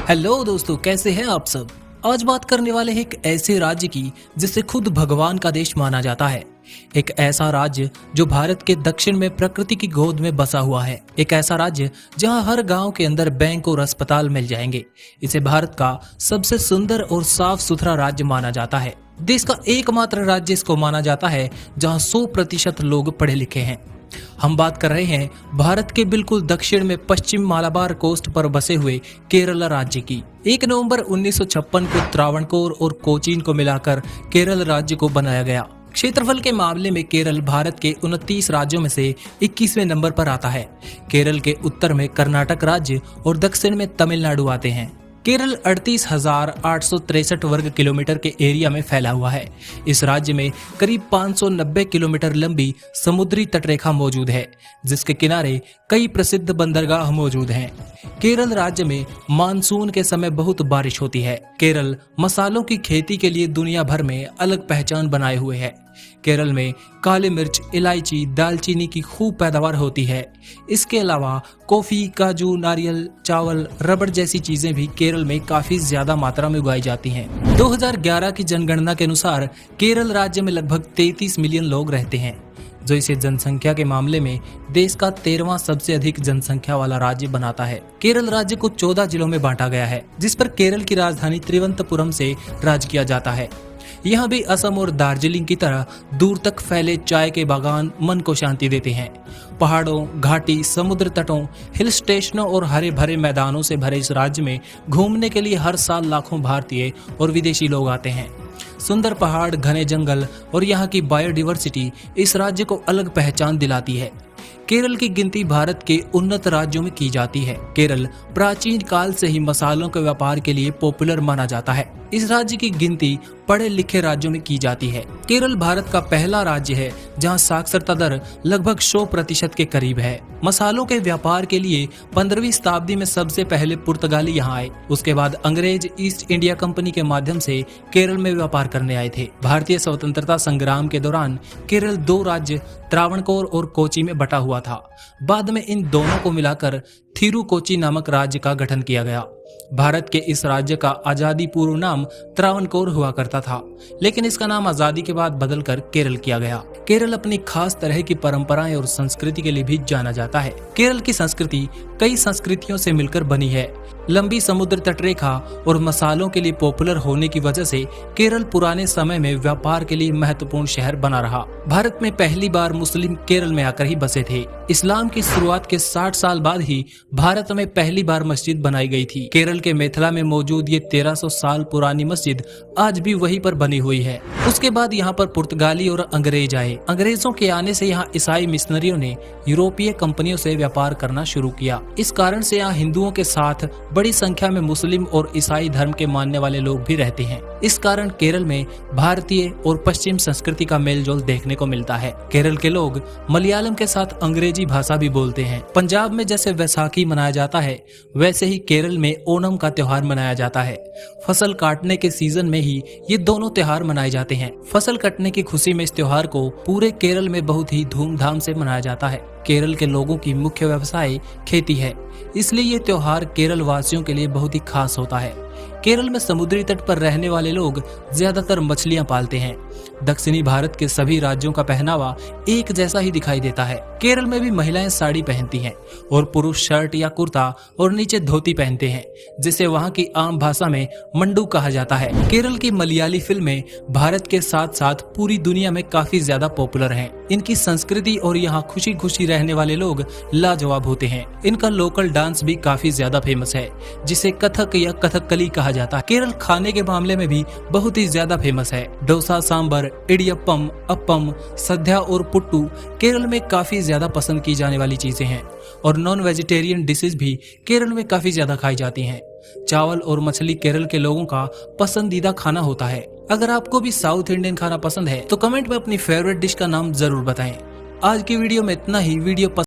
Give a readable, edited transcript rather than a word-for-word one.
Hello दोस्तों, कैसे हैं आप सब। आज बात करने वाले हैं एक ऐसे राज्य की जिसे खुद भगवान का देश माना जाता है। एक ऐसा राज्य जो भारत के दक्षिण में प्रकृति की गोद में बसा हुआ है। एक ऐसा राज्य जहां हर गांव के अंदर बैंक और अस्पताल मिल जाएंगे। इसे भारत का सबसे सुंदर और साफ सुथरा राज्य माना जाता है। देश का एकमात्र राज्य इसको माना जाता है जहां 100% लोग पढ़े लिखे हैं। हम बात कर रहे हैं भारत के बिल्कुल दक्षिण में पश्चिम मालाबार कोस्ट पर बसे हुए केरल राज्य की। 1 नवंबर 1956 को त्रावणकोर और कोचीन को मिलाकर केरल राज्य को बनाया गया। क्षेत्रफल के मामले में केरल भारत के 29 राज्यों में से 21वें नंबर पर आता है। केरल के उत्तर में कर्नाटक राज्य और दक्षिण में तमिलनाडु आते हैं। केरल 38,863 वर्ग किलोमीटर के एरिया में फैला हुआ है। इस राज्य में करीब 590 किलोमीटर लंबी समुद्री तटरेखा मौजूद है, जिसके किनारे कई प्रसिद्ध बंदरगाह मौजूद हैं। केरल राज्य में मानसून के समय बहुत बारिश होती है। केरल मसालों की खेती के लिए दुनिया भर में अलग पहचान बनाए हुए है। केरल में काली मिर्च, इलायची, दालचीनी की खूब पैदावार होती है। इसके अलावा कॉफी, काजू, नारियल, चावल, रबड़ जैसी चीजें भी केरल में काफी ज्यादा मात्रा में उगाई जाती हैं। 2011 की जनगणना के अनुसार केरल राज्य में लगभग 33 मिलियन लोग रहते हैं, जो इसे जनसंख्या के मामले में देश का 13वां सबसे अधिक जनसंख्या वाला राज्य बनाता है। केरल राज्य को 14 जिलों में बांटा गया है, जिस पर केरल की राजधानी तिरुवनंतपुरम से राज किया जाता है। यहाँ भी असम और दार्जिलिंग की तरह दूर तक फैले चाय के बागान मन को शांति देते हैं। पहाड़ों, घाटी, समुद्र तटों, हिल स्टेशनों और हरे भरे मैदानों से भरे इस राज्य में घूमने के लिए हर साल लाखों भारतीय और विदेशी लोग आते हैं। सुंदर पहाड़, घने जंगल और यहाँ की बायोडाइवर्सिटी इस राज्य को अलग पहचान दिलाती है। केरल की गिनती भारत के उन्नत राज्यों में की जाती है। केरल प्राचीन काल से ही मसालों के व्यापार के लिए पॉपुलर माना जाता है। इस राज्य की गिनती पढ़े लिखे राज्यों में की जाती है। केरल भारत का पहला राज्य है जहां साक्षरता दर लगभग 100% के करीब है। मसालों के व्यापार के लिए 15वीं शताब्दी में सबसे पहले पुर्तगाली यहाँ आए। उसके बाद अंग्रेज ईस्ट इंडिया कंपनी के माध्यम से केरल में व्यापार करने आए थे। भारतीय स्वतंत्रता संग्राम के दौरान केरल 2 राज्य त्रावणकोर और कोची में बटा हुआ था। बाद में इन दोनों को मिलाकर थिरुकोची नामक राज्य का गठन किया गया। भारत के इस राज्य का आजादी पूर्व नाम त्रावणकोर हुआ करता था, लेकिन इसका नाम आजादी के बाद बदलकर केरल किया गया। केरल अपनी खास तरह की परंपराएं और संस्कृति के लिए भी जाना जाता है। केरल की संस्कृति कई संस्कृतियों से मिलकर बनी है। लंबी समुद्र तटरेखा और मसालों के लिए पॉपुलर होने की वजह से केरल पुराने समय में व्यापार के लिए महत्वपूर्ण शहर बना रहा। भारत में पहली बार मुस्लिम केरल में आकर ही बसे थे। इस्लाम की शुरुआत के 60 साल बाद ही भारत में पहली बार मस्जिद बनाई गई थी। केरल के मिथिला में मौजूद ये 1300 साल पुरानी मस्जिद आज भी वहीं पर बनी हुई है। उसके बाद यहाँ पर पुर्तगाली और अंग्रेज आए। अंग्रेजों के आने से यहाँ ईसाई मिशनरियों ने यूरोपीय कंपनियों से व्यापार करना शुरू किया। इस कारण से यहाँ हिंदुओं के साथ बड़ी संख्या में मुस्लिम और ईसाई धर्म के मानने वाले लोग भी रहते हैं। इस कारण केरल में भारतीय और पश्चिम संस्कृति का मेलजोल देखने को मिलता है। केरल के लोग मलयालम के साथ अंग्रेजी भाषा भी बोलते हैं। पंजाब में जैसे वैसाखी मनाया जाता है, वैसे ही केरल में ओणम का त्योहार मनाया जाता है। फसल काटने के सीजन में ही ये दोनों त्योहार मनाए जाते हैं। फसल कटने की खुशी में इस त्योहार को पूरे केरल में बहुत ही धूमधाम से मनाया जाता है। केरल के लोगों की मुख्य व्यवसाय खेती है, इसलिए ये त्योहार केरल वासियों के लिए बहुत ही खास होता है। केरल में समुद्री तट पर रहने वाले लोग ज्यादातर मछलियां पालते हैं। दक्षिणी भारत के सभी राज्यों का पहनावा एक जैसा ही दिखाई देता है। केरल में भी महिलाएं साड़ी पहनती हैं और पुरुष शर्ट या कुर्ता और नीचे धोती पहनते हैं, जिसे वहां की आम भाषा में मंडू कहा जाता है। केरल की मलयाली फिल्में भारत के साथ साथ पूरी दुनिया में काफी ज्यादा पॉपुलर हैं। इनकी संस्कृति और यहाँ खुशी खुशी रहने वाले लोग लाजवाब होते हैं। इनका लोकल डांस भी काफी ज्यादा फेमस है, जिसे कथक या कथकली कहा जाता है। केरल खाने के मामले में भी बहुत ही ज्यादा फेमस है। डोसा, सांबर, इडियप्पम, अप्पम, सद्या और पुट्टू केरल में काफी ज्यादा पसंद की जाने वाली चीजें हैं और नॉन वेजिटेरियन डिशेज भी केरल में काफी ज्यादा खाई जाती हैं। चावल और मछली केरल के लोगों का पसंदीदा खाना होता है। अगर आपको भी साउथ इंडियन खाना पसंद है तो कमेंट में अपनी फेवरेट डिश का नाम जरूर बताएं। आज की वीडियो में इतना ही। वीडियो पसंद